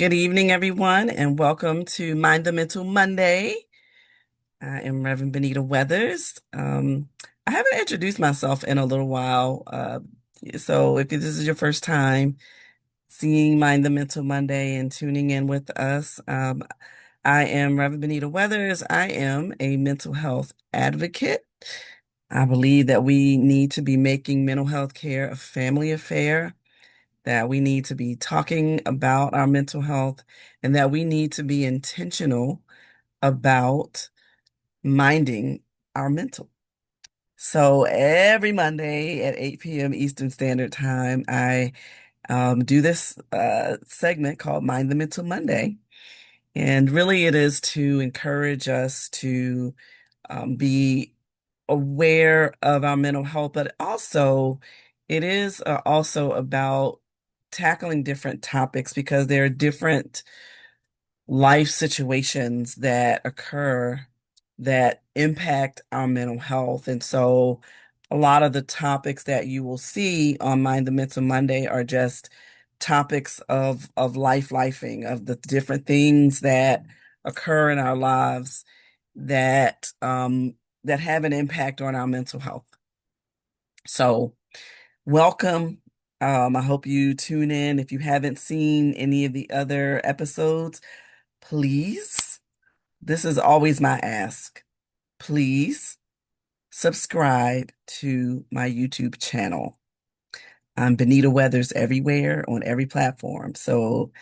Good evening, everyone, and welcome to Mind the Mental Monday. I am Reverend Benita Weathers. I haven't introduced myself in a little while, so if this is your first time seeing Mind the Mental Monday and tuning in with us, I am Reverend Benita Weathers. I am a mental health advocate. I believe that we need to be making mental health care a family affair, that we need to be talking about our mental health, and that we need to be intentional about minding our mental. So every Monday at 8 p.m. Eastern Standard Time, I do this segment called Mind the Mental Monday. And really, it is to encourage us to be aware of our mental health, but also it is also about tackling different topics because there are different life situations that occur that impact our mental health. And so a lot of the topics that you will see on Mind the Mental Monday are just topics of lifing, of the different things that occur in our lives that have an impact on our mental health. So welcome. I hope you tune in. If you haven't seen any of the other episodes, please, this is always my ask. Please subscribe to my YouTube channel. I'm Benita Weathers everywhere on every platform. So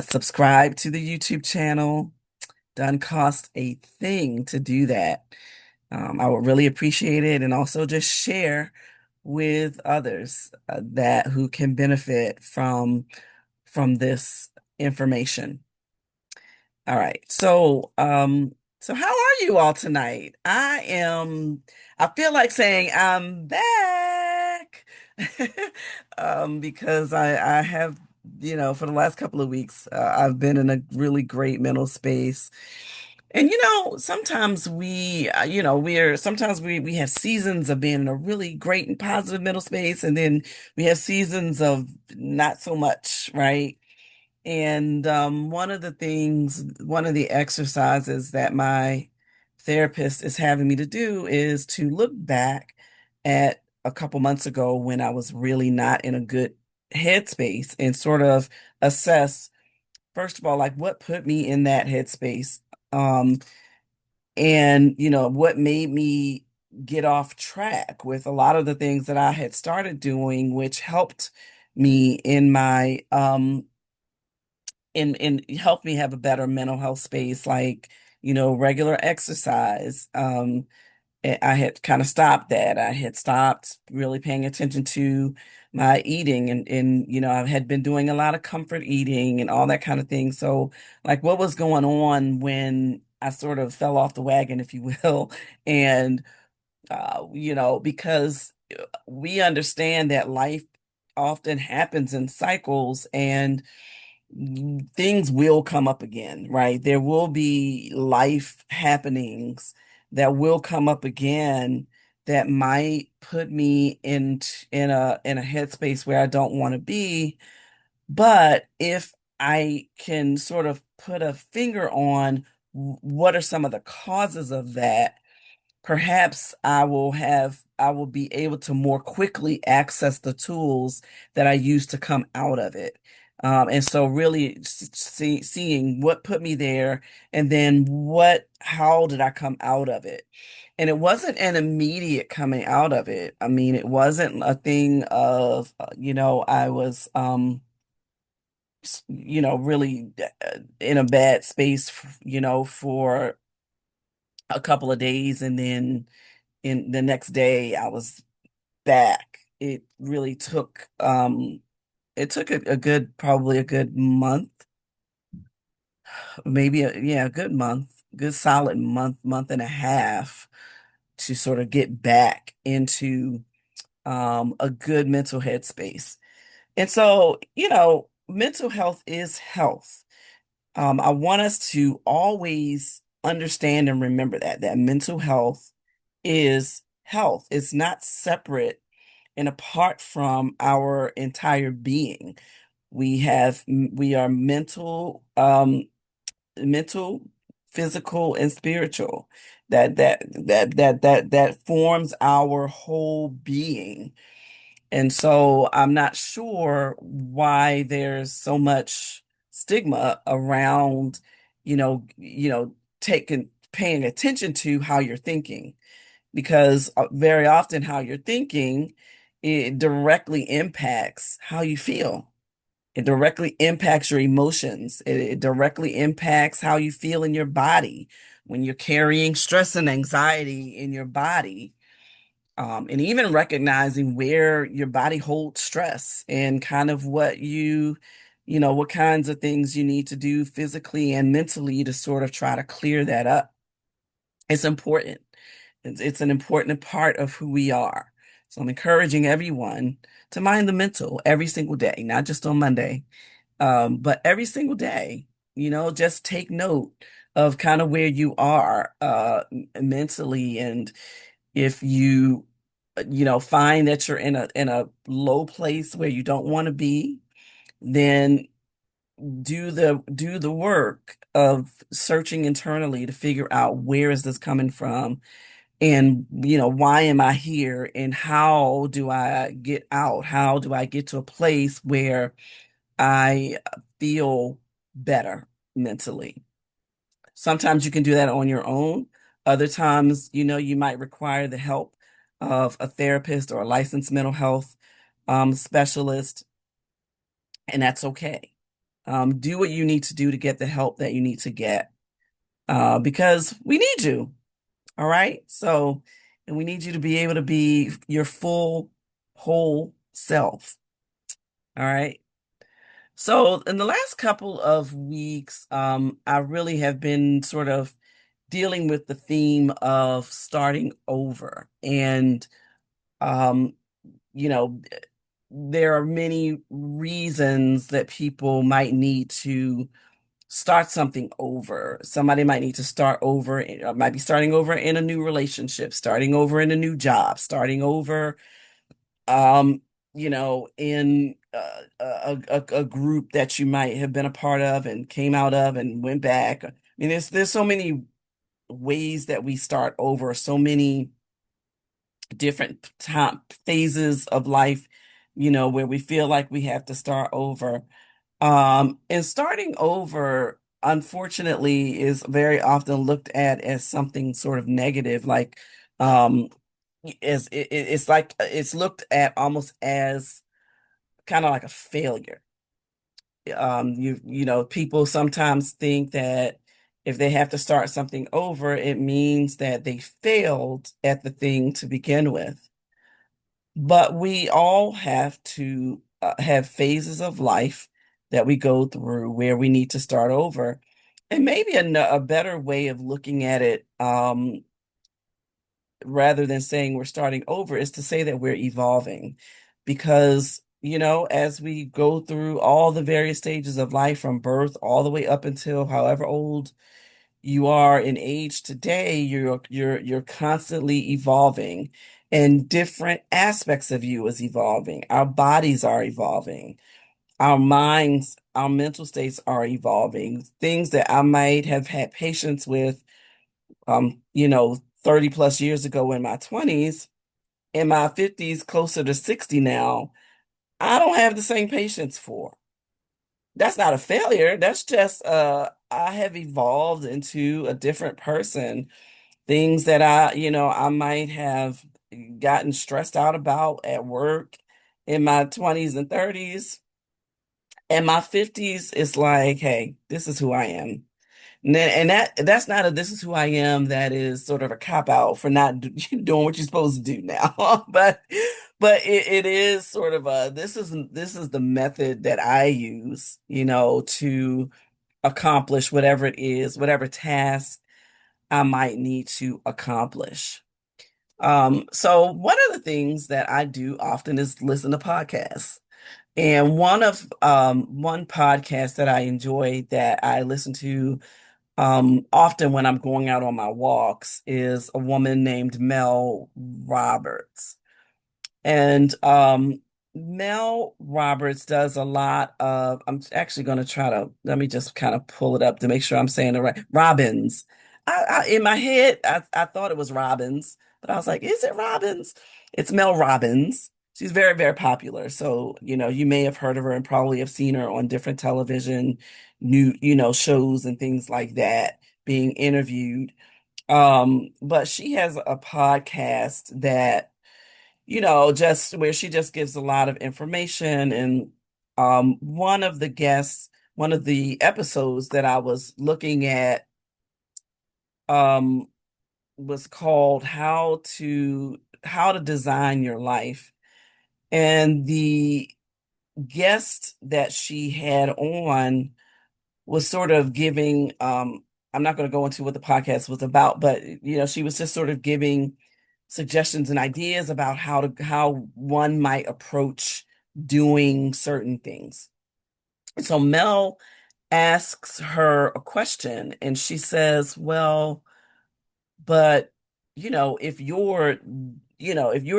subscribe to the YouTube channel. Doesn't cost a thing to do that. I would really appreciate it, and also just share with others that who can benefit from this information. All right. So how are you all tonight? I feel like saying I'm back. Because I have, for the last couple of weeks, I've been in a really great mental space. And sometimes sometimes we have seasons of being in a really great and positive mental space, and then we have seasons of not so much, right? And one of the exercises that my therapist is having me to do is to look back at a couple months ago when I was really not in a good headspace and sort of assess, first of all, like what put me in that headspace. Um, and what made me get off track with a lot of the things that I had started doing, which helped me in my and help me have a better mental health space, like regular exercise. I had kind of stopped that. I had stopped really paying attention to my eating, and I had been doing a lot of comfort eating and all that kind of thing. So like what was going on when I sort of fell off the wagon, if you will, and because we understand that life often happens in cycles, and things will come up again, right? There will be life happenings that will come up again that might put me in a headspace where I don't want to be. But if I can sort of put a finger on what are some of the causes of that, perhaps I will be able to more quickly access the tools that I use to come out of it. And so really seeing what put me there, and then how did I come out of it? And it wasn't an immediate coming out of it. I mean, it wasn't a thing of, I was, really in a bad space, for a couple of days, and then in the next day I was back. It took a good, probably a good month, maybe a good month, good solid month and a half to sort of get back into a good mental headspace. And so, mental health is health. I want us to always understand and remember that mental health is health. It's not separate and apart from our entire being. We are mental, physical, and spiritual. That forms our whole being. And so I'm not sure why there's so much stigma around, taking paying attention to how you're thinking, because very often how you're thinking, it directly impacts how you feel. It directly impacts your emotions. It directly impacts how you feel in your body when you're carrying stress and anxiety in your body. And even recognizing where your body holds stress and kind of what kinds of things you need to do physically and mentally to sort of try to clear that up. It's important. It's an important part of who we are. So I'm encouraging everyone to mind the mental every single day, not just on Monday, but every single day. Just take note of kind of where you are mentally, and if find that you're in a low place where you don't want to be, then do the work of searching internally to figure out where is this coming from, and why am I here, and how do I get out? How do I get to a place where I feel better mentally? Sometimes you can do that on your own. Other times, you might require the help of a therapist or a licensed mental health specialist, and that's okay. Do what you need to do to get the help that you need to get, because we need you. All right. So, and we need you to be able to be your full, whole self. All right. So, in the last couple of weeks, I really have been sort of dealing with the theme of starting over. And, um, you know, there are many reasons that people might need to start something over. Somebody might need to start over, might be starting over in a new relationship, starting over in a new job, starting over, um, in a group that you might have been a part of and came out of and went back. I mean, there's so many ways that we start over, so many different time phases of life, where we feel like we have to start over. And starting over, unfortunately, is very often looked at as something sort of negative, like um it's like it's looked at almost as kind of like a failure. People sometimes think that if they have to start something over, it means that they failed at the thing to begin with. But we all have to have phases of life that we go through where we need to start over. And maybe a better way of looking at it, rather than saying we're starting over, is to say that we're evolving. Because, as we go through all the various stages of life from birth all the way up until however old you are in age today, you're constantly evolving, and different aspects of you is evolving. Our bodies are evolving. Our minds, our mental states are evolving. Things that I might have had patience with, 30 plus years ago in my 20s, in my 50s, closer to 60 now, I don't have the same patience for. That's not a failure. That's just I have evolved into a different person. Things that I might have gotten stressed out about at work in my 20s and 30s. And my 50s is like, hey, this is who I am. And that's not a this is who I am, that is sort of a cop out for not doing what you're supposed to do now. But it is sort of a this is the method that I use, to accomplish whatever it is, whatever task I might need to accomplish. So one of the things that I do often is listen to podcasts. And one podcast that I enjoy, that I listen to often when I'm going out on my walks, is a woman named Mel Roberts. And Mel Roberts does a lot of, I'm actually going to try to, let me just kind of pull it up to make sure I'm saying it right. Robbins. In my head, I thought it was Robbins, but I was like, is it Robbins? It's Mel Robbins. She's very, very popular. So, you may have heard of her and probably have seen her on different television, shows and things like that, being interviewed. But she has a podcast that just where she just gives a lot of information. And one of the episodes that I was looking at um, was called How to Design Your Life. And the guest that she had on was sort of giving, I'm not going to go into what the podcast was about, but she was just sort of giving suggestions and ideas about how one might approach doing certain things. So Mel asks her a question and she says, "Well, but if you're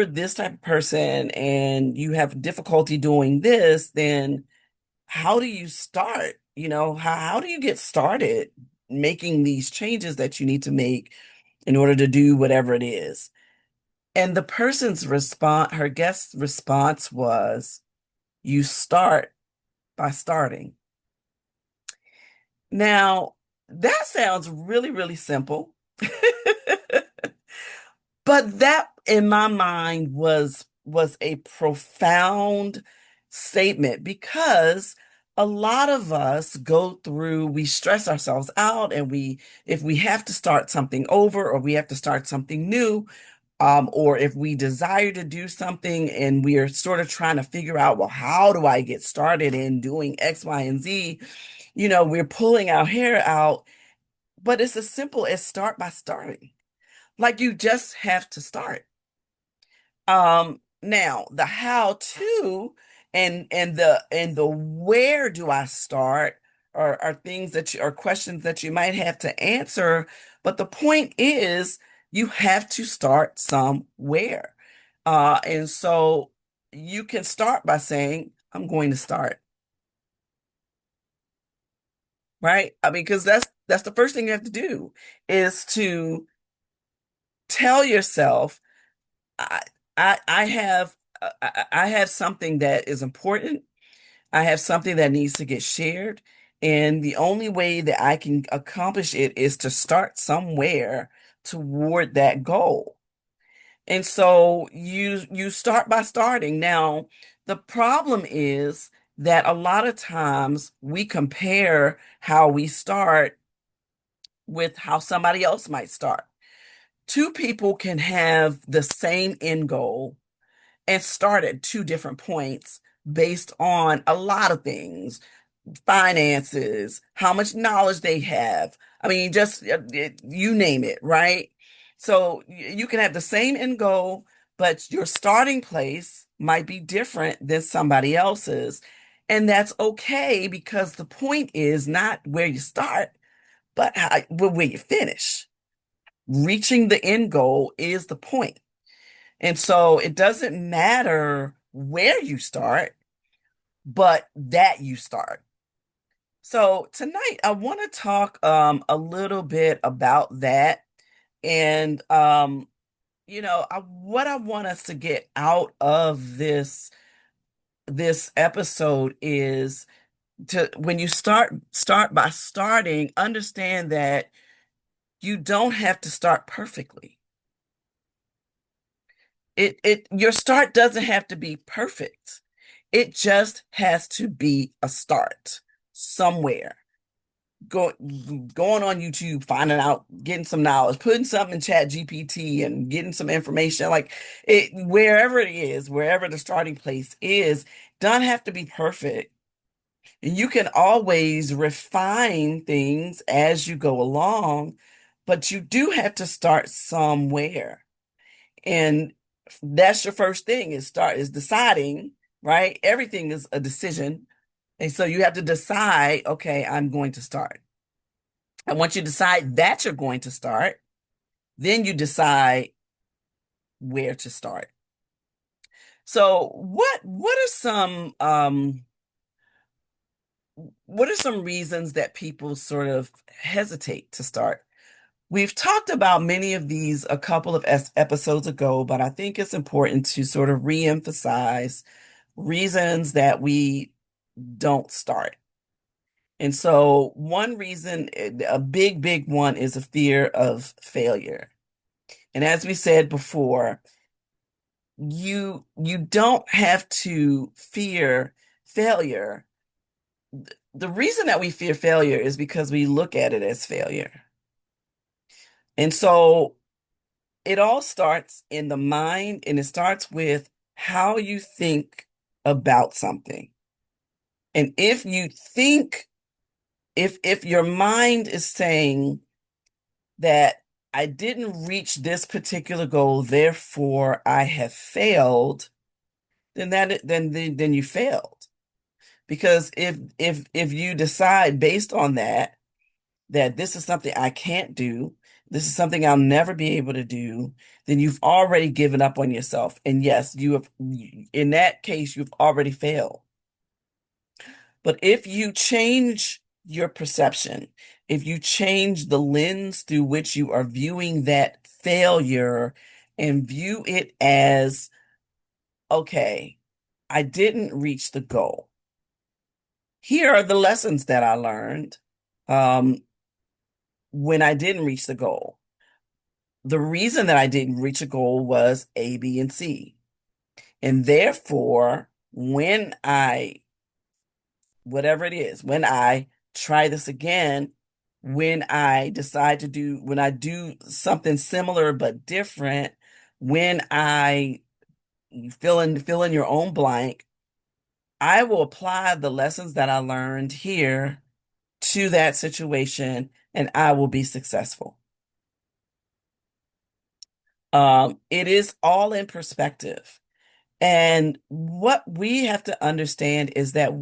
this type of person and you have difficulty doing this, then how do you start? How do you get started making these changes that you need to make in order to do whatever it is?" And the person's response, her guest's response was, "You start by starting." Now, that sounds really, really simple. But that in my mind was a profound statement because a lot of us we stress ourselves out, and if we have to start something over or we have to start something new, or if we desire to do something and we are sort of trying to figure out, well, how do I get started in doing X, Y, and Z? We're pulling our hair out, but it's as simple as start by starting. Like you just have to start. Now the how to and the where do I start are things are questions that you might have to answer, but the point is you have to start somewhere. And so you can start by saying, I'm going to start, right? I mean, because that's the first thing you have to do is to tell yourself, I I have I have something that is important. I have something that needs to get shared, and the only way that I can accomplish it is to start somewhere toward that goal. And so you start by starting. Now, the problem is that a lot of times we compare how we start with how somebody else might start. Two people can have the same end goal and start at two different points based on a lot of things: finances, how much knowledge they have. I mean, just you name it, right? So you can have the same end goal, but your starting place might be different than somebody else's. And that's okay because the point is not where you start, but where you finish. Reaching the end goal is the point. And so it doesn't matter where you start, but that you start. So tonight I want to talk a little bit about that. And what I want us to get out of this episode is to when you start by starting, understand that you don't have to start perfectly. Your start doesn't have to be perfect. It just has to be a start somewhere. Go, Going on YouTube, finding out, getting some knowledge, putting something in Chat GPT and getting some information. Like wherever it is, wherever the starting place is, don't have to be perfect. And you can always refine things as you go along, but you do have to start somewhere. And that's your first thing is deciding, right? Everything is a decision. And so you have to decide, okay, I'm going to start. And once you decide that you're going to start, then you decide where to start. So what are some reasons that people sort of hesitate to start? We've talked about many of these a couple of episodes ago, but I think it's important to sort of re-emphasize reasons that we don't start. And so one reason, a big one, is a fear of failure. And as we said before, you don't have to fear failure. The reason that we fear failure is because we look at it as failure. And so it all starts in the mind, and it starts with how you think about something. And if your mind is saying that I didn't reach this particular goal, therefore I have failed, then you failed. Because if you decide based on that this is something I can't do, this is something I'll never be able to do, then you've already given up on yourself. And yes, in that case, you've already failed. But if you change your perception, if you change the lens through which you are viewing that failure and view it as, okay, I didn't reach the goal. Here are the lessons that I learned um, when I didn't reach the goal. The reason that I didn't reach a goal was A, B, and C. And therefore, whatever it is, when I try this again, when I do something similar but different, when I fill in your own blank, I will apply the lessons that I learned here to that situation and I will be successful. It is all in perspective. And what we have to understand is that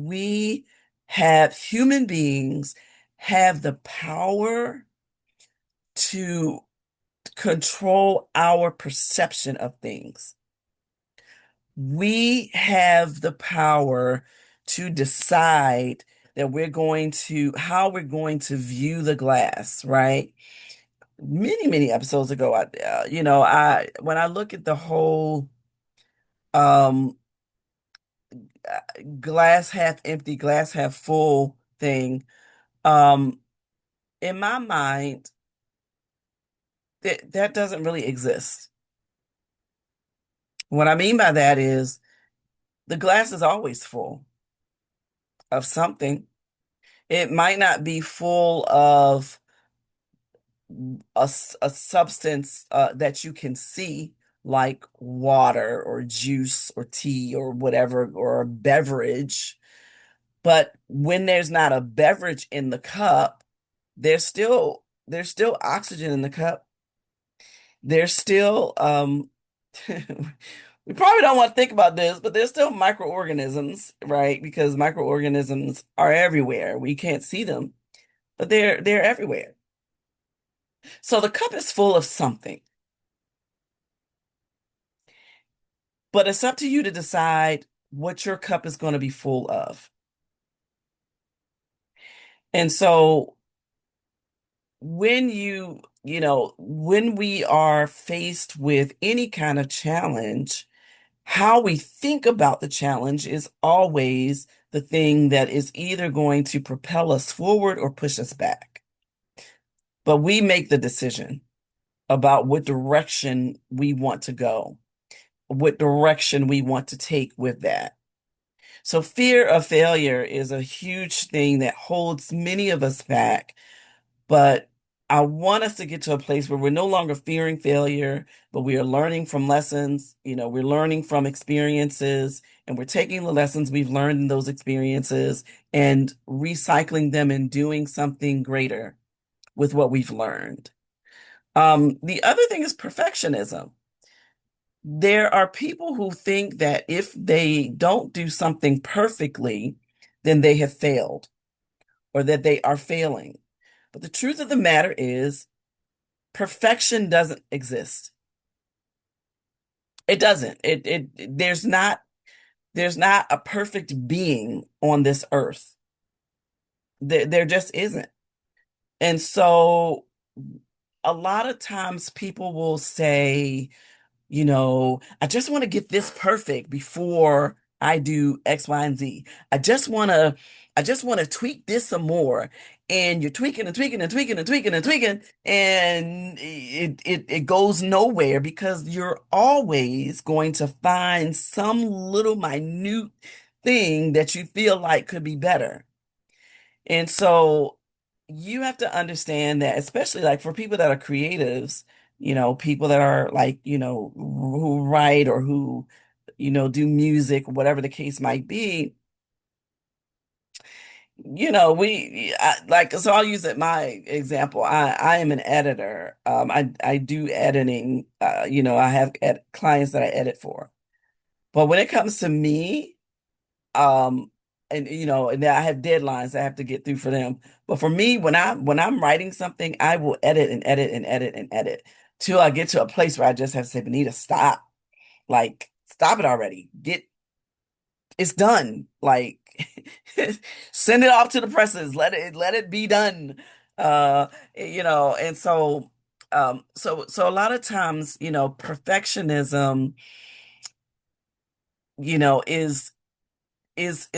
human beings have the power to control our perception of things. We have the power to decide how we're going to view the glass, right? Many episodes ago, when I look at the whole um glass half empty, glass half full thing, um, in my mind, that doesn't really exist. What I mean by that is the glass is always full of something. It might not be full of a substance that you can see, like water or juice or tea or whatever, or a beverage. But when there's not a beverage in the cup, there's still oxygen in the cup. There's still we probably don't want to think about this, but there's still microorganisms, right? Because microorganisms are everywhere. We can't see them, but they're everywhere. So the cup is full of something, but it's up to you to decide what your cup is going to be full of. And so when we are faced with any kind of challenge, how we think about the challenge is always the thing that is either going to propel us forward or push us back. But we make the decision about what direction we want to go, what direction we want to take with that. So fear of failure is a huge thing that holds many of us back. But I want us to get to a place where we're no longer fearing failure, but we are learning from lessons. We're learning from experiences, and we're taking the lessons we've learned in those experiences and recycling them and doing something greater with what we've learned. The other thing is perfectionism. There are people who think that if they don't do something perfectly, then they have failed or that they are failing. But the truth of the matter is, perfection doesn't exist. It doesn't. There's not a perfect being on this earth. There just isn't. And so a lot of times people will say, I just want to get this perfect before I do X, Y, and Z. I just want to tweak this some more. And you're tweaking and tweaking and tweaking and tweaking and tweaking, and it goes nowhere because you're always going to find some little minute thing that you feel like could be better. And so you have to understand that, especially like for people that are creatives, people that are like, who write or who, do music, whatever the case might be, so I'll use it, my example. I am an editor. I do editing. I have clients that I edit for. But when it comes to me, um and then I have deadlines I have to get through for them, but for me, when I'm writing something, I will edit and edit and edit and edit till I get to a place where I just have to say, Benita, stop, like, stop it already, get it's done, like, send it off to the presses, let it be done. uh and so so a lot of times, perfectionism, is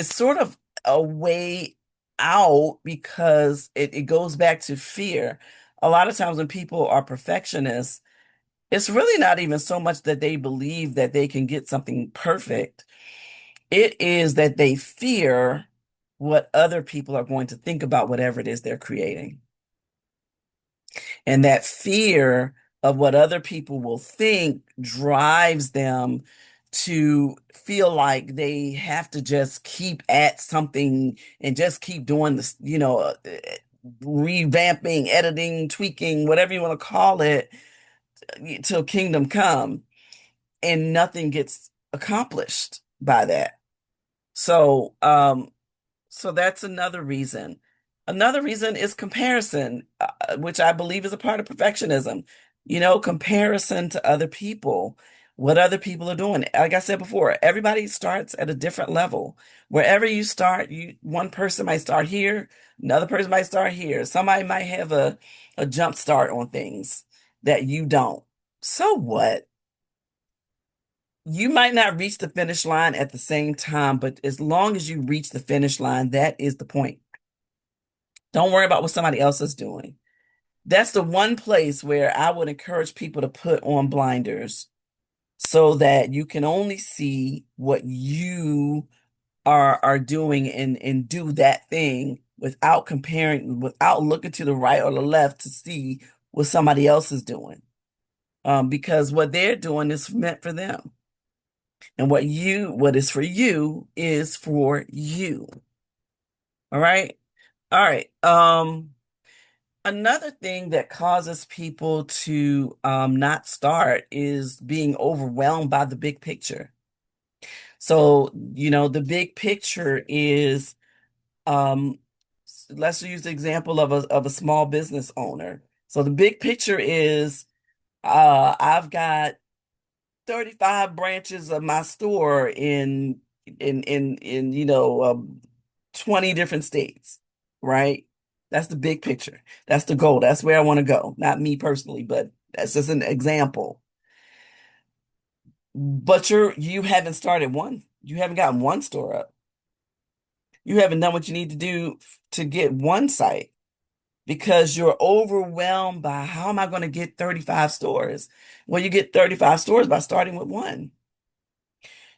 sort of a way out because it goes back to fear. A lot of times when people are perfectionists, it's really not even so much that they believe that they can get something perfect. It is that they fear what other people are going to think about whatever it is they're creating. And that fear of what other people will think drives them to feel like they have to just keep at something and just keep doing this, revamping, editing, tweaking, whatever you want to call it, till kingdom come, and nothing gets accomplished by that. So, so that's another reason. Another reason is comparison, which I believe is a part of perfectionism. Comparison to other people, what other people are doing. Like I said before, everybody starts at a different level. Wherever you start, one person might start here, another person might start here. Somebody might have a jump start on things that you don't. So what? You might not reach the finish line at the same time, but as long as you reach the finish line, that is the point. Don't worry about what somebody else is doing. That's the one place where I would encourage people to put on blinders so that you can only see what you are doing, and do that thing without comparing, without looking to the right or the left to see what somebody else is doing. Because what they're doing is meant for them. And what is for you is for you. All right. All right. Another thing that causes people to not start is being overwhelmed by the big picture. So, the big picture is, um, let's use the example of a small business owner. So the big picture is, I've got 35 branches of my store in 20 different states, right? That's the big picture. That's the goal. That's where I want to go. Not me personally, but that's just an example. But you haven't started one. You haven't gotten one store up. You haven't done what you need to do to get one site because you're overwhelmed by, how am I going to get 35 stores? Well, you get 35 stores by starting with one.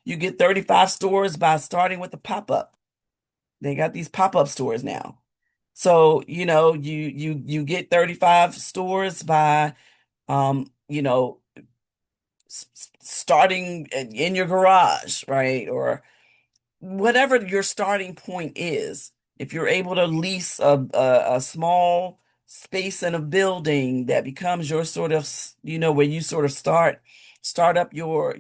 You get 35 stores by starting with a pop-up. They got these pop-up stores now. So, you get 35 stores by, you know, starting in your garage, right? Or whatever your starting point is. If you're able to lease a small space in a building that becomes your sort of, where you sort of start up your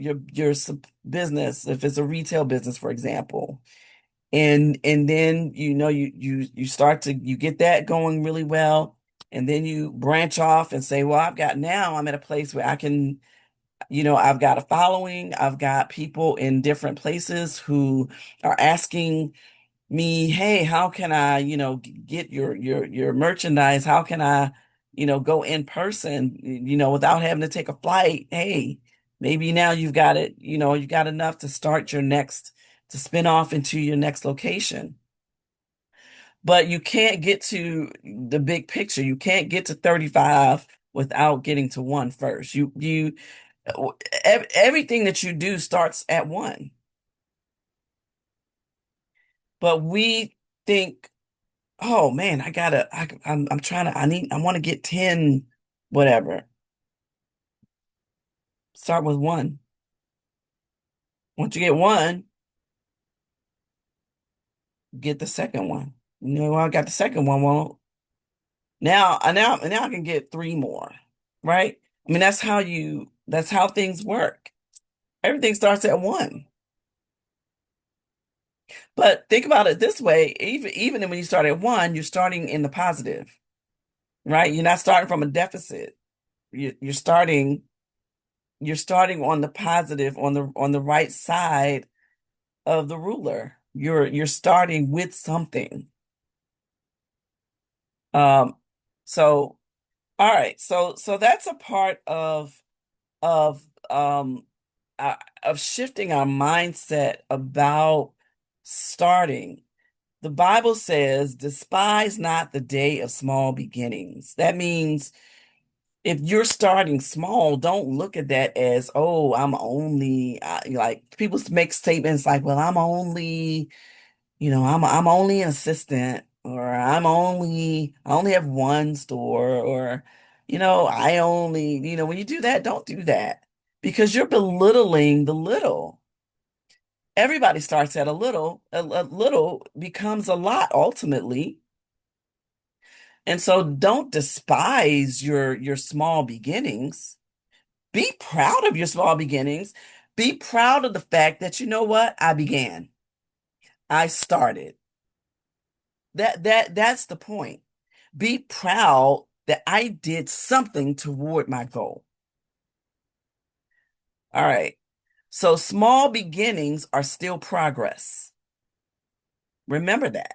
business, if it's a retail business, for example. And then, you start to, you get that going really well, and then you branch off and say, well, I'm at a place where I can I've got a following. I've got people in different places who are asking me, hey, how can I, get your merchandise? How can I, go in person, without having to take a flight? Hey, maybe now you've got it, you got enough to start to spin off into your next location. But you can't get to the big picture. You can't get to 35 without getting to one first. Everything that you do starts at one. But we think, oh man, I'm trying to, I want to get 10, whatever. Start with one. Once you get one, get the second one. Well, I got the second one. Well, now I can get three more, right? I mean, that's how things work. Everything starts at one. But think about it this way, even when you start at one, you're starting in the positive, right? You're not starting from a deficit. You're starting on the positive, on the right side of the ruler. You're starting with something. Um, so all right, so that's a part of um of shifting our mindset about starting. The Bible says, despise not the day of small beginnings. That means if you're starting small, don't look at that as, oh, I'm only, like people make statements like, well, I'm only an assistant, or I only have one store, or, when you do that, don't do that because you're belittling the little. Everybody starts at a little, a little becomes a lot ultimately. And so don't despise your small beginnings. Be proud of your small beginnings. Be proud of the fact that you know what? I began. I started. That's the point. Be proud that I did something toward my goal. All right. So small beginnings are still progress. Remember that.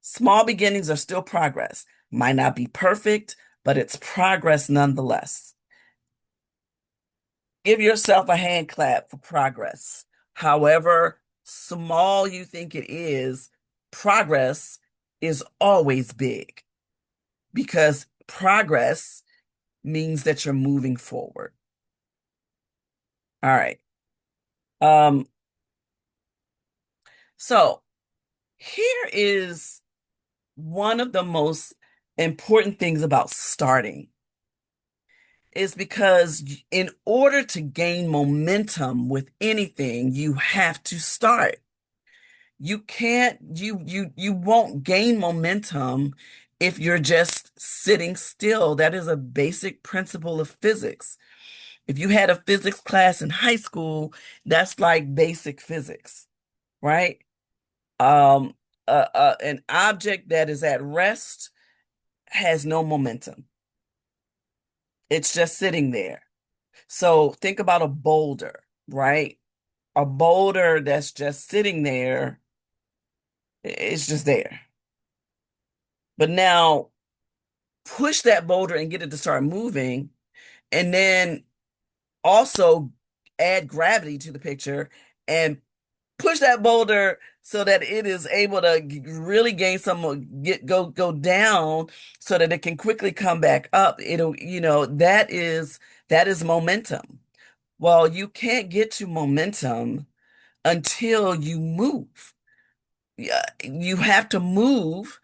Small beginnings are still progress. Might not be perfect, but it's progress nonetheless. Give yourself a hand clap for progress. However small you think it is, progress is always big because progress means that you're moving forward. All right. Um, so here is one of the most important things about starting is because in order to gain momentum with anything, you have to start. You won't gain momentum if you're just sitting still. That is a basic principle of physics. If you had a physics class in high school, that's like basic physics, right? Um, an object that is at rest has no momentum. It's just sitting there. So think about a boulder, right? A boulder that's just sitting there, it's just there. But now push that boulder and get it to start moving, and then also add gravity to the picture and push that boulder so that it is able to really gain some go down so that it can quickly come back up. That is momentum. Well, you can't get to momentum until you move. Yeah, you have to move.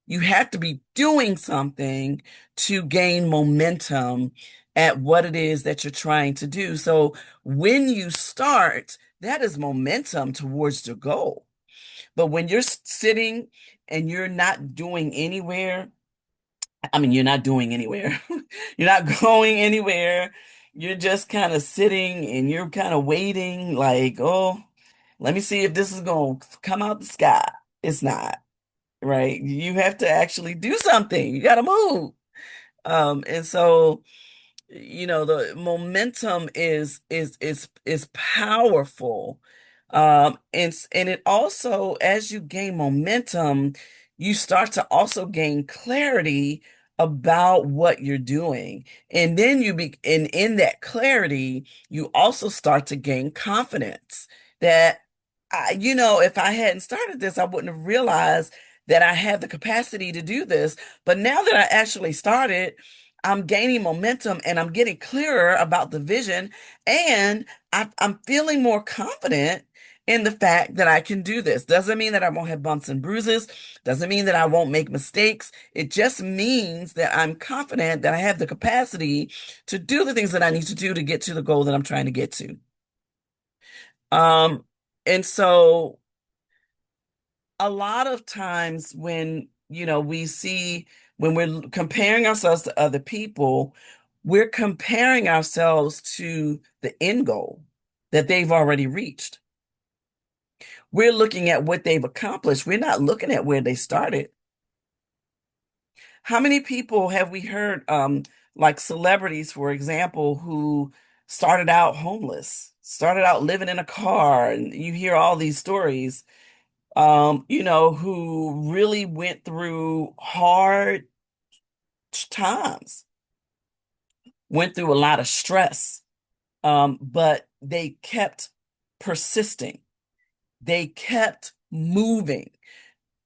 You have to be doing something to gain momentum at what it is that you're trying to do. So when you start, that is momentum towards the goal. But when you're sitting and you're not doing anywhere, I mean, you're not doing anywhere. You're not going anywhere. You're just kind of sitting and you're kind of waiting, like, oh, let me see if this is going to come out the sky. It's not, right? You have to actually do something. You got to move. And so the momentum is powerful. And it also, as you gain momentum, you start to also gain clarity about what you're doing. And then and in that clarity, you also start to gain confidence that if I hadn't started this, I wouldn't have realized that I have the capacity to do this. But now that I actually started, I'm gaining momentum and I'm getting clearer about the vision, and I'm feeling more confident in the fact that I can do this. Doesn't mean that I won't have bumps and bruises, doesn't mean that I won't make mistakes. It just means that I'm confident that I have the capacity to do the things that I need to do to get to the goal that I'm trying to get to. Um, and so a lot of times when we see, when we're comparing ourselves to other people, we're comparing ourselves to the end goal that they've already reached. We're looking at what they've accomplished. We're not looking at where they started. How many people have we heard, like celebrities, for example, who started out homeless, started out living in a car, and you hear all these stories, who really went through hard times, went through a lot of stress, but they kept persisting. They kept moving.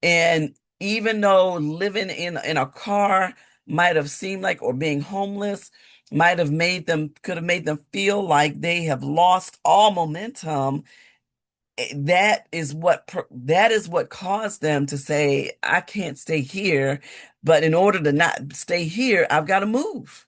And even though living in a car might have seemed like, or being homeless could have made them feel like they have lost all momentum, that is what caused them to say, I can't stay here, but in order to not stay here, I've got to move.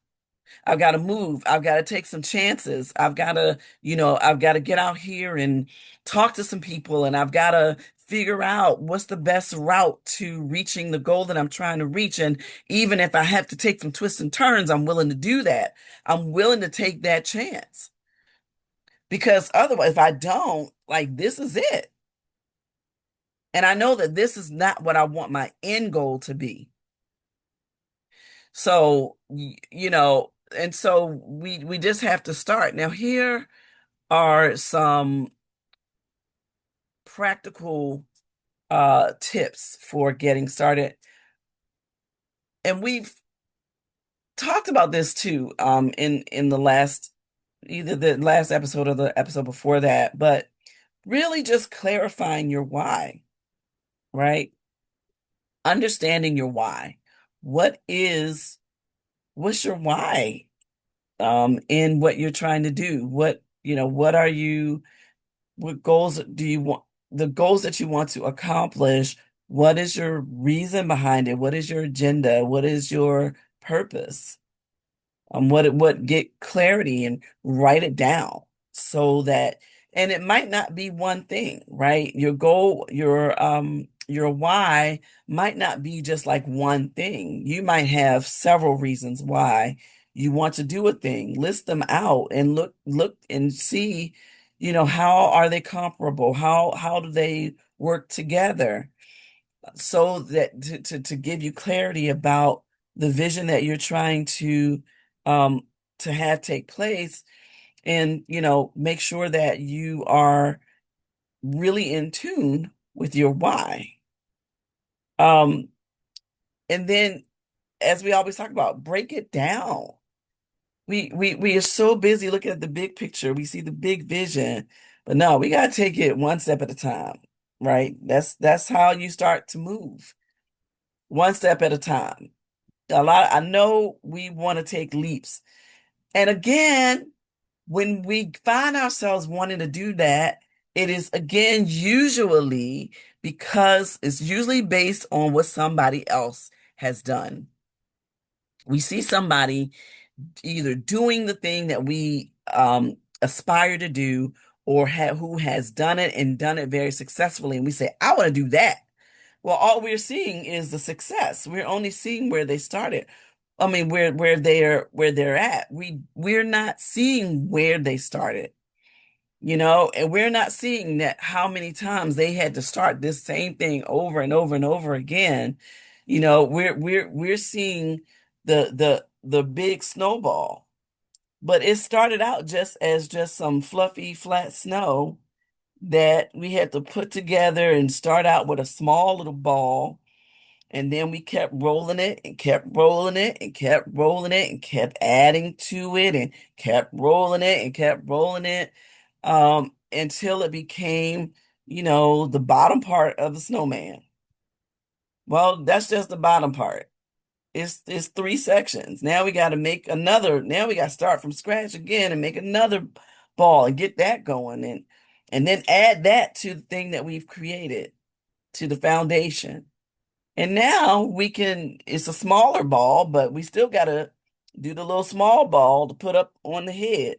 I've got to move. I've got to take some chances. I've got to get out here and talk to some people, and I've got to figure out what's the best route to reaching the goal that I'm trying to reach. And even if I have to take some twists and turns, I'm willing to do that. I'm willing to take that chance, because otherwise, if I don't, like, this is it. And I know that this is not what I want my end goal to be. So, and so we just have to start. Now, here are some practical tips for getting started. And we've talked about this too, in the last, either the last episode or the episode before that, but really just clarifying your why, right? Understanding your why. What is what's your why, in what you're trying to do? What goals do you want, the goals that you want to accomplish? What is your reason behind it? What is your agenda? What is your purpose? What Get clarity and write it down, so that, and it might not be one thing, right? Your goal, your why might not be just like one thing. You might have several reasons why you want to do a thing. List them out and look and see, how are they comparable? How do they work together? So that to give you clarity about the vision that you're trying um to have take place, and make sure that you are really in tune with your why. um and then, as we always talk about, break it down. We are so busy looking at the big picture. We see the big vision, but no, we got to take it one step at a time, right? That's how you start to move, one step at a time. I know we want to take leaps. And again, when we find ourselves wanting to do that, it is again usually because it's usually based on what somebody else has done. We see somebody either doing the thing that we aspire to do, or who has done it and done it very successfully, and we say, I want to do that. Well, all we're seeing is the success. We're only seeing where they started. I mean, where they're at. We're not seeing where they started, and we're not seeing that how many times they had to start this same thing over and over and over again. We're seeing the big snowball. But it started out just as just some fluffy, flat snow that we had to put together and start out with a small little ball. And then we kept rolling it and kept rolling it and kept rolling it and kept adding to it and kept rolling it and kept rolling it until it became, the bottom part of the snowman. Well, that's just the bottom part. It's three sections. Now we got to make another. Now we got to start from scratch again and make another ball and get that going and then add that to the thing that we've created to the foundation. And now we can, it's a smaller ball, but we still got to do the little small ball to put up on the head.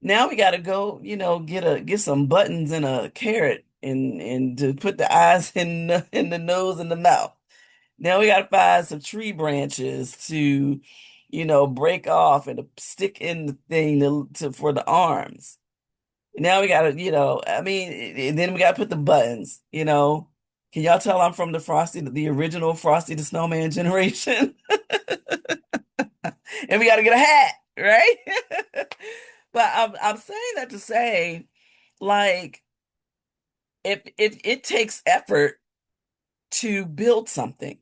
Now we got to go, get some buttons and a carrot and to put the eyes in the nose and the mouth. Now we got to find some tree branches to, break off and to stick in the thing for the arms. Now we gotta, I mean, and then we gotta put the buttons, Can y'all tell I'm from the original Frosty the Snowman generation? And we gotta get a hat, right? But I'm saying that to say, like, if it takes effort to build something,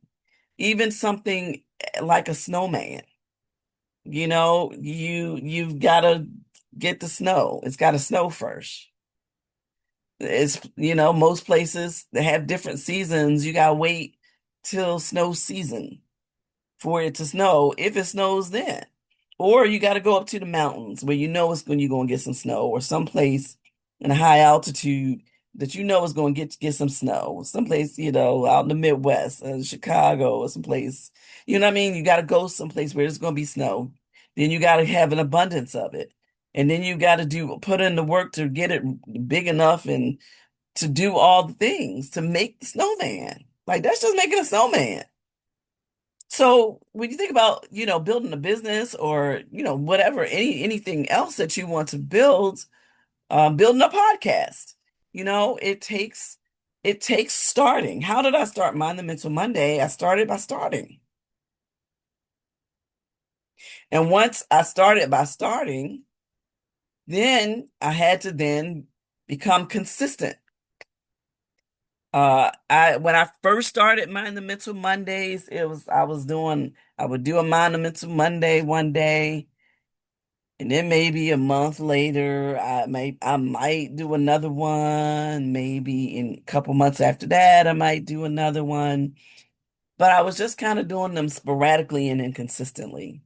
even something like a snowman, you've gotta get the snow. It's gotta snow first. It's, most places that have different seasons, you gotta wait till snow season for it to snow, if it snows then. Or you gotta go up to the mountains where you know it's when you're gonna get some snow, or someplace in a high altitude that you know is gonna get some snow. Someplace, out in the Midwest, Chicago, or someplace, you know what I mean? You gotta go someplace where there's gonna be snow. Then you gotta have an abundance of it. And then you got to put in the work to get it big enough and to do all the things to make the snowman. Like that's just making a snowman. So when you think about, building a business or, whatever, anything else that you want to build, building a podcast, it takes starting. How did I start Mind the Mental Monday? I started by starting. And once I started by starting, then I had to then become consistent. I when I first started Mind the Mental Mondays, I would do a Mind the Mental Monday one day, and then maybe a month later, I might do another one. Maybe in a couple months after that, I might do another one. But I was just kind of doing them sporadically and inconsistently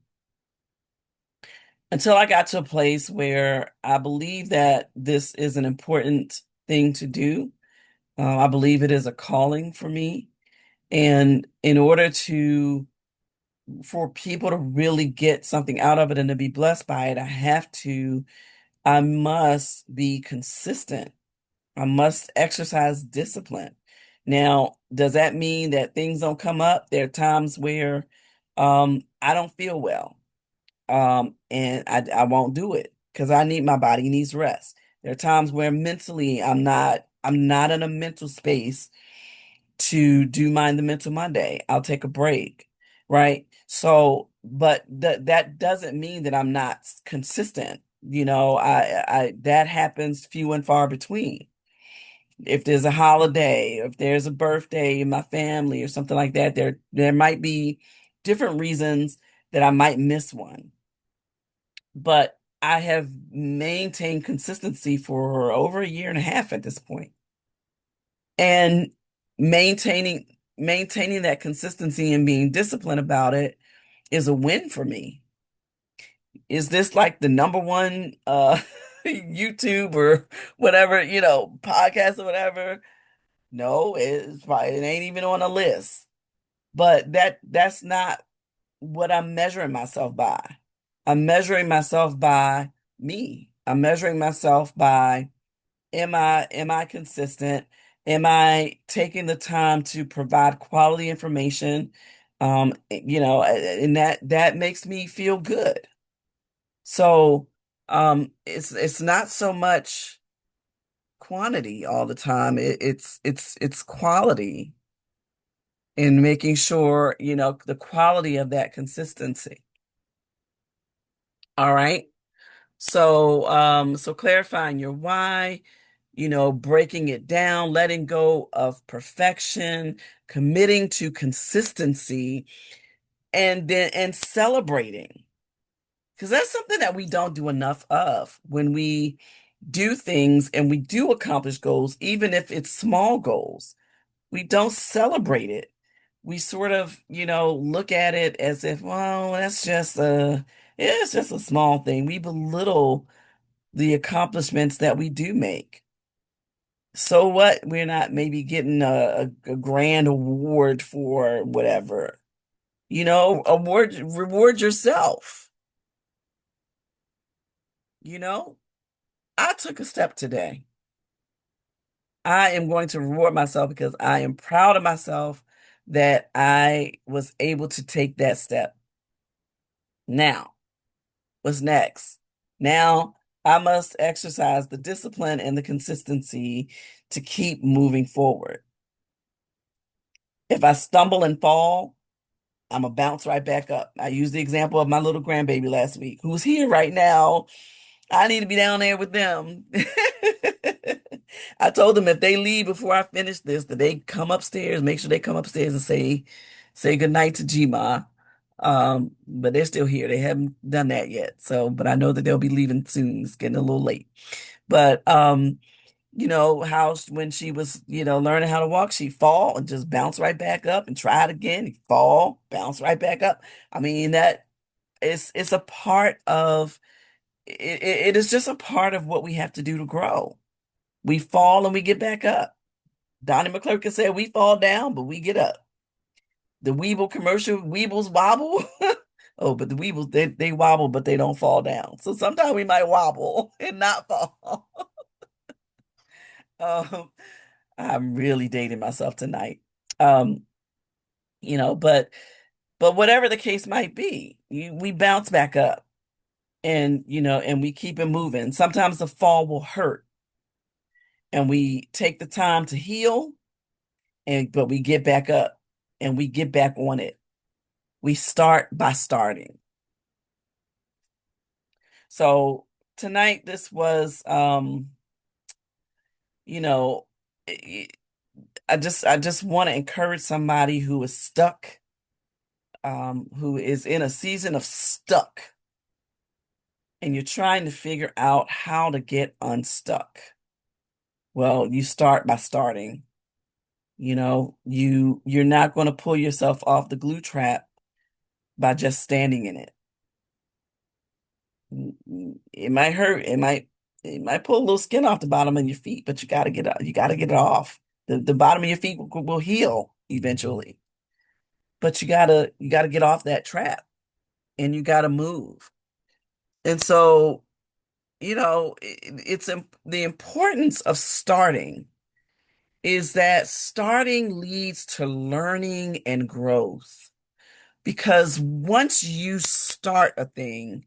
until I got to a place where I believe that this is an important thing to do. I believe it is a calling for me. And in order for people to really get something out of it and to be blessed by it, I must be consistent. I must exercise discipline. Now, does that mean that things don't come up? There are times where I don't feel well. And I won't do it because my body needs rest. There are times where mentally I'm not in a mental space to do Mind the Mental Monday. I'll take a break, right? So, but that doesn't mean that I'm not consistent. I that happens few and far between. If there's a holiday, if there's a birthday in my family or something like that, there might be different reasons that I might miss one. But I have maintained consistency for over a year and a half at this point. And maintaining that consistency and being disciplined about it is a win for me. Is this like the number one YouTube or whatever, podcast or whatever? No, it ain't even on a list. But that's not what I'm measuring myself by. I'm measuring myself by me. I'm measuring myself by, am I consistent? Am I taking the time to provide quality information? And that makes me feel good. So it's not so much quantity all the time. It's quality in making sure, the quality of that consistency. All right. So clarifying your why, breaking it down, letting go of perfection, committing to consistency, and celebrating. Because that's something that we don't do enough of when we do things and we do accomplish goals, even if it's small goals. We don't celebrate it. We sort of, look at it as if, well, it's just a small thing. We belittle the accomplishments that we do make. So what? We're not maybe getting a grand award for whatever. Reward yourself. You know, I took a step today. I am going to reward myself because I am proud of myself that I was able to take that step. Now, what's next? Now, I must exercise the discipline and the consistency to keep moving forward. If I stumble and fall, I'm gonna bounce right back up. I used the example of my little grandbaby last week, who's here right now. I need to be down there with them. I told them if they leave before I finish this, that they come upstairs, make sure they come upstairs and say goodnight to Gma. But they're still here. They haven't done that yet. So, but I know that they'll be leaving soon. It's getting a little late. But how when she was, learning how to walk, she'd fall and just bounce right back up and try it again. Fall, bounce right back up. I mean, that it's a part of it is just a part of what we have to do to grow. We fall and we get back up. Donnie McClurkin said we fall down, but we get up. The Weeble commercial, Weebles wobble. Oh, but the Weebles, they wobble, but they don't fall down. So sometimes we might wobble and not fall. Um, I'm really dating myself tonight. Um, but whatever the case might be, we bounce back up and we keep it moving. Sometimes the fall will hurt and we take the time to heal but we get back up and we get back on it. We start by starting. So tonight this was you know I I just want to encourage somebody who is stuck, who is in a season of stuck, and you're trying to figure out how to get unstuck. Well, you start by starting. You're not going to pull yourself off the glue trap by just standing in it. It might hurt. It might pull a little skin off the bottom of your feet, but you gotta get it off. The bottom of your feet will heal eventually. But you gotta get off that trap and you gotta move. And so, the importance of starting is that starting leads to learning and growth. Because once you start a thing,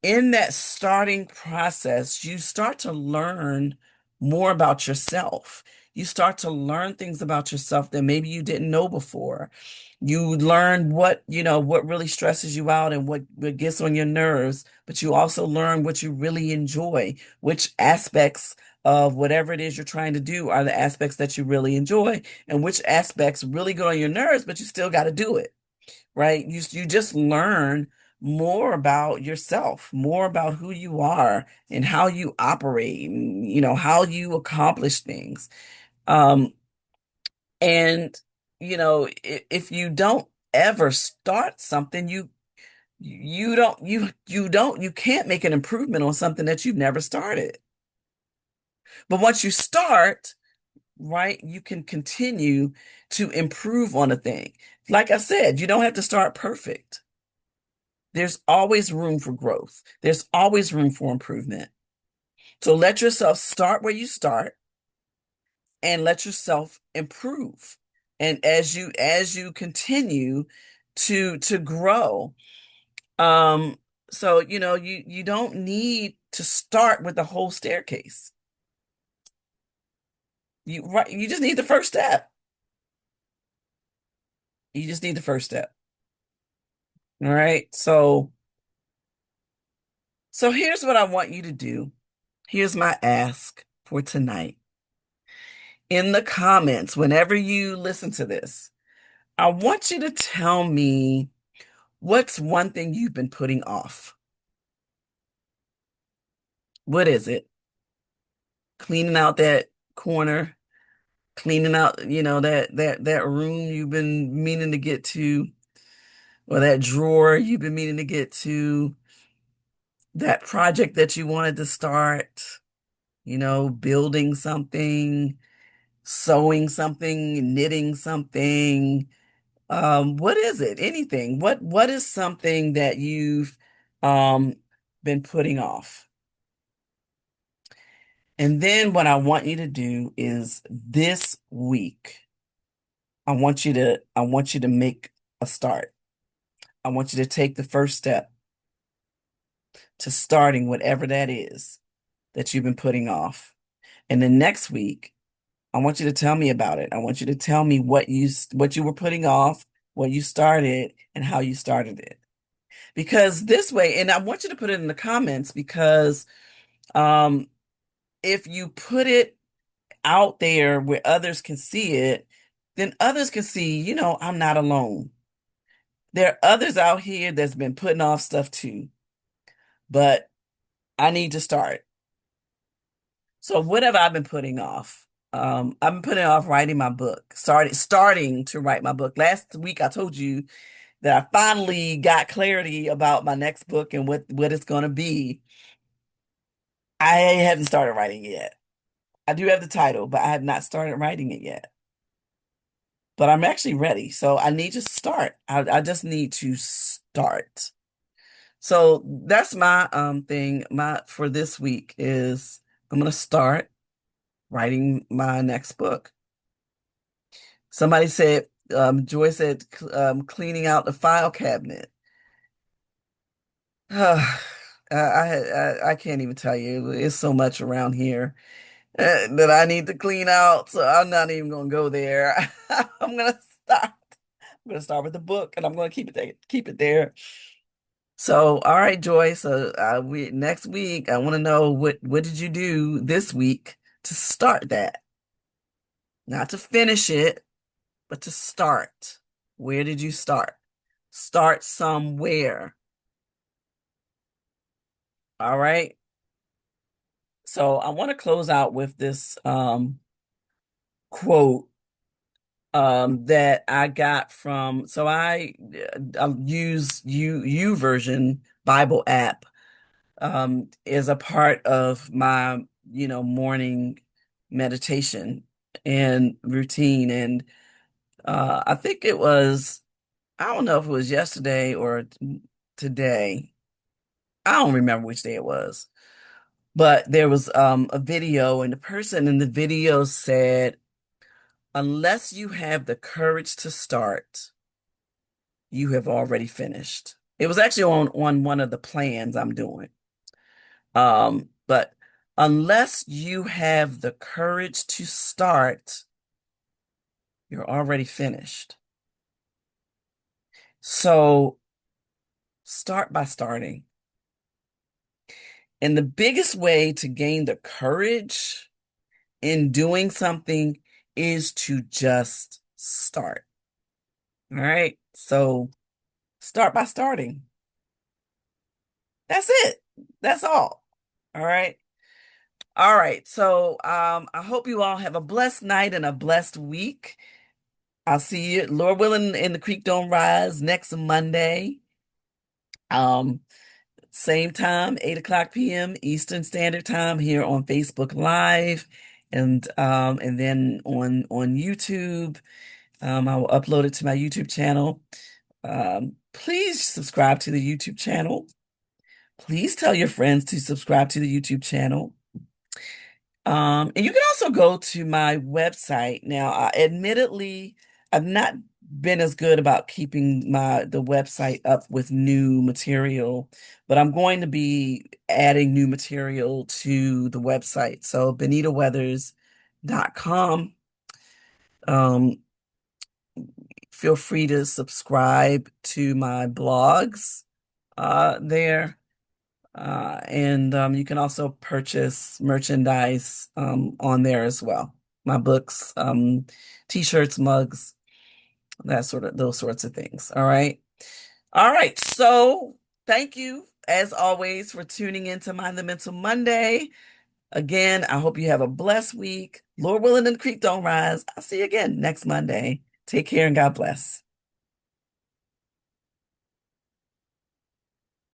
in that starting process, you start to learn more about yourself. You start to learn things about yourself that maybe you didn't know before. You learn what really stresses you out and what gets on your nerves, but you also learn what you really enjoy, which aspects of whatever it is you're trying to do are the aspects that you really enjoy, and which aspects really get on your nerves, but you still got to do it, right? You just learn more about yourself, more about who you are and how you operate, and, how you accomplish things. Um, and if you don't ever start something, you can't make an improvement on something that you've never started. But once you start, right, you can continue to improve on a thing. Like I said, you don't have to start perfect. There's always room for growth. There's always room for improvement. So let yourself start where you start and let yourself improve. And as you continue to grow, um, so you don't need to start with the whole staircase. You just need the first step. You just need the first step. All right. So So here's what I want you to do. Here's my ask for tonight. In the comments, whenever you listen to this, I want you to tell me what's one thing you've been putting off. What is it? Cleaning out that corner, cleaning out, that room you've been meaning to get to, or that drawer you've been meaning to get to, that project that you wanted to start, building something, sewing something, knitting something. What is it? Anything. What is something that you've um been putting off? And then what I want you to do is this week, I want you to make a start. I want you to take the first step to starting whatever that is that you've been putting off. And then next week, I want you to tell me about it. I want you to tell me what you were putting off, what you started, and how you started it. Because this way, and I want you to put it in the comments because um, if you put it out there where others can see it, then others can see, I'm not alone. There are others out here that's been putting off stuff too, but I need to start. So what have I been putting off? I've been putting off writing my book, starting to write my book. Last week I told you that I finally got clarity about my next book and what it's going to be. I haven't started writing it yet. I do have the title, but I have not started writing it yet. But I'm actually ready. So I need to start. I just need to start. So that's my thing. My for this week is I'm gonna start writing my next book. Somebody said, Joy said, cleaning out the file cabinet. I can't even tell you. It's so much around here that I need to clean out. So I'm not even gonna go there. I'm gonna start. I'm gonna start with the book, and I'm gonna keep it there. Keep it there. So, all right, Joy. So, we next week, I want to know what did you do this week to start that? Not to finish it, but to start. Where did you start? Start somewhere. All right. So, I want to close out with this quote that I got from. So, I use version Bible app is a part of my, morning meditation and routine. And I think I don't know if it was yesterday or today. I don't remember which day it was, but there was a video, and the person in the video said, unless you have the courage to start, you have already finished. It was actually on one of the plans I'm doing. But unless you have the courage to start, you're already finished. So start by starting. And the biggest way to gain the courage in doing something is to just start. All right. So start by starting. That's it. That's all. All right. All right. So I hope you all have a blessed night and a blessed week. I'll see you, Lord willing, in the Creek Don't Rise next Monday. Um, Same time, 8 o'clock p.m. Eastern Standard Time here on Facebook Live, and then on YouTube. I will upload it to my YouTube channel. Please subscribe to the YouTube channel. Please tell your friends to subscribe to the YouTube channel. And you can also go to my website. Now, admittedly, I've not been as good about keeping the website up with new material, but I'm going to be adding new material to the website. So benitaweathers.com. Um, Feel free to subscribe to my blogs there. And you can also purchase merchandise on there as well. My books, t-shirts, mugs, that sort of those sorts of things. All right. All right. So thank you, as always, for tuning in to Mind the Mental Monday. Again, I hope you have a blessed week. Lord willing and the creek don't rise. I'll see you again next Monday. Take care and God bless.